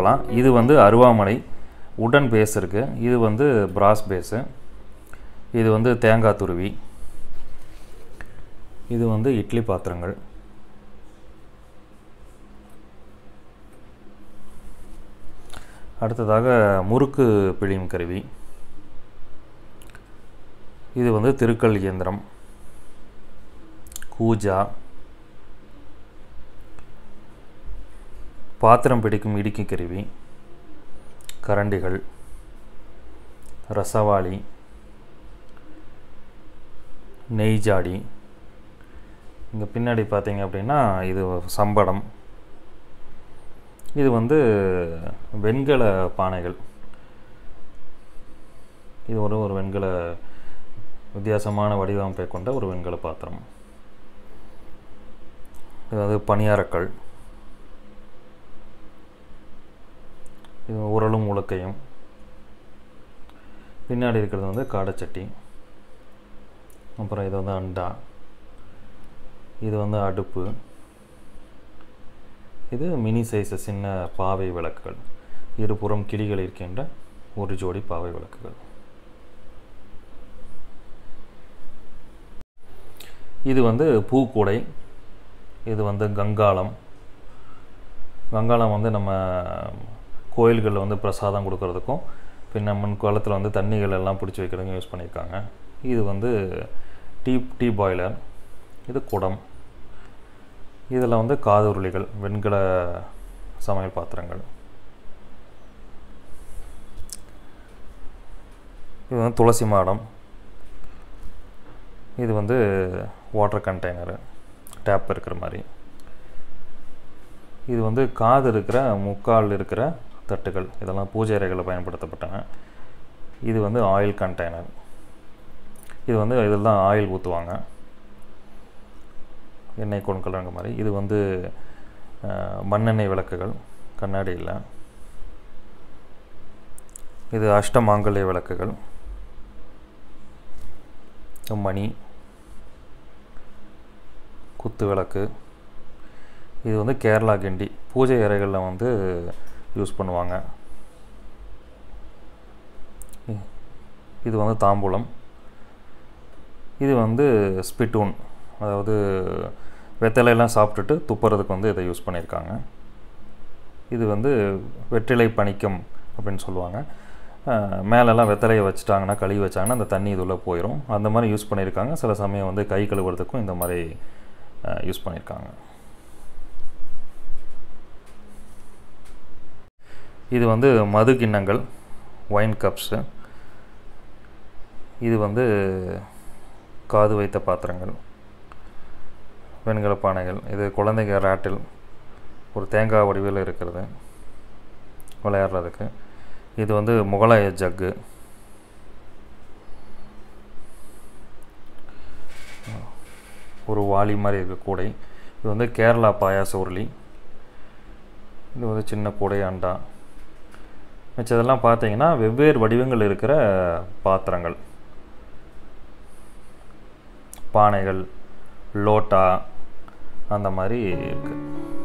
பார்க்கலாம். இது வந்து அருவாமனை உடன் பேஸ் இருக்குது. இது வந்து பிராஸ் பேஸு. இது வந்து தேங்காய் துருவி. இது வந்து இட்லி பாத்திரங்கள். அடுத்ததாக முறுக்கு பிழியும் கருவி. இது வந்து திருக்கல் இயந்திரம். கூஜா. பாத்திரம் பிடிக்கும் இடுக்கி கருவி. கரண்டிகள். ரசவாளி. நெய் ஜாடி. இங்கே பின்னாடி பார்த்தீங்க அப்படின்னா இது சம்படம். இது வந்து வெண்கல பானைகள். இது ஒரு வெண்கல வித்தியாசமான வடிவமைப்பை கொண்ட ஒரு வெண்கல பாத்திரம். இது வந்து பணியாரக்கல். இது உரலும் உலக்கையும். பின்னாடி இருக்கிறது வந்து காடைச்சட்டி. அப்புறம் இது வந்து அண்டா. இது வந்து அடுப்பு. இது மினி சைஸ் சின்ன பாவை விளக்குகள். இருபுறம் கிளிகள் இருக்கின்ற ஒரு ஜோடி பாவை விளக்குகள். இது வந்து பூக்கூடை. இது வந்து கங்காளம். கங்காளம் வந்து நம்ம கோயில்களில் வந்து பிரசாதம் கொடுக்கறதுக்கும் பின்ன முன்காலத்தில் வந்து தண்ணிகள் எல்லாம் பிடிச்சி வைக்கிறதுக்கும் யூஸ் பண்ணியிருக்காங்க. இது வந்து டீ பாய்லர். இது குடம். இதில் வந்து காதுருளிகள், வெண்கல சமையல் பாத்திரங்கள். இது வந்து துளசி மாடம். இது வந்து வாட்டர் கண்டெய்னரு, டேப் இருக்கிற மாதிரி. இது வந்து காது இருக்கிற முக்கால் இருக்கிற தட்டுகள். இதெல்லாம் பூஜை அறைகளில் பயன்படுத்தப்பட்டன. இது வந்து ஆயில் கண்டெய்னர். இது வந்து இதில் தான் ஆயில் ஊற்றுவாங்க, எண்ணெய் கொண்கலங்க மாதிரி. இது வந்து மண்ணெண்ணெய் விளக்குகள், கண்ணாடியில். இது அஷ்டமாங்கல்ய விளக்குகள். மணி, குத்து விளக்கு. இது வந்து கேரளா கிண்டி பூஜை அறைகளில் வந்து யூஸ் பண்ணுவாங்க. இது வந்து தாம்பூலம். இது வந்து ஸ்பிட்டூன், அதாவது வெத்தலையெல்லாம் சாப்பிட்டுட்டு துப்புறதுக்கு வந்து இதை யூஸ் பண்ணியிருக்காங்க. இது வந்து வெற்றிலை பணிக்கம் அப்படின்னு சொல்லுவாங்க. மேலெல்லாம் வெத்தலையை வச்சுட்டாங்கன்னா, கழுவி வச்சாங்கன்னா அந்த தண்ணி இதுள்ள போயிடும். அந்த மாதிரி யூஸ் பண்ணியிருக்காங்க. சில சமயம் வந்து கை கழுவுறதுக்கும் இந்த மாதிரி யூஸ் பண்ணியிருக்காங்க. இது வந்து மது கிண்ணங்கள், ஒயின் கப்ஸு. இது வந்து காது வைத்த பாத்திரங்கள், வெண்கல பானைகள். இது குழந்தைங்க ராட்டில், ஒரு தேங்காய் வடிவில் இருக்கிறது விளையாடுறதுக்கு. இது வந்து முகலாய ஜக்கு. ஒரு வாளி மாதிரி இருக்க கூடை. இது வந்து கேரளா பாயாச உருளி. இது வந்து சின்ன கூடை, அண்டா. மிச்சதெல்லாம் பார்த்தீங்கன்னா வெவ்வேறு வடிவங்கள் இருக்கிற பாத்திரங்கள், பானைகள், லோட்டா, அந்த மாதிரி இருக்குது.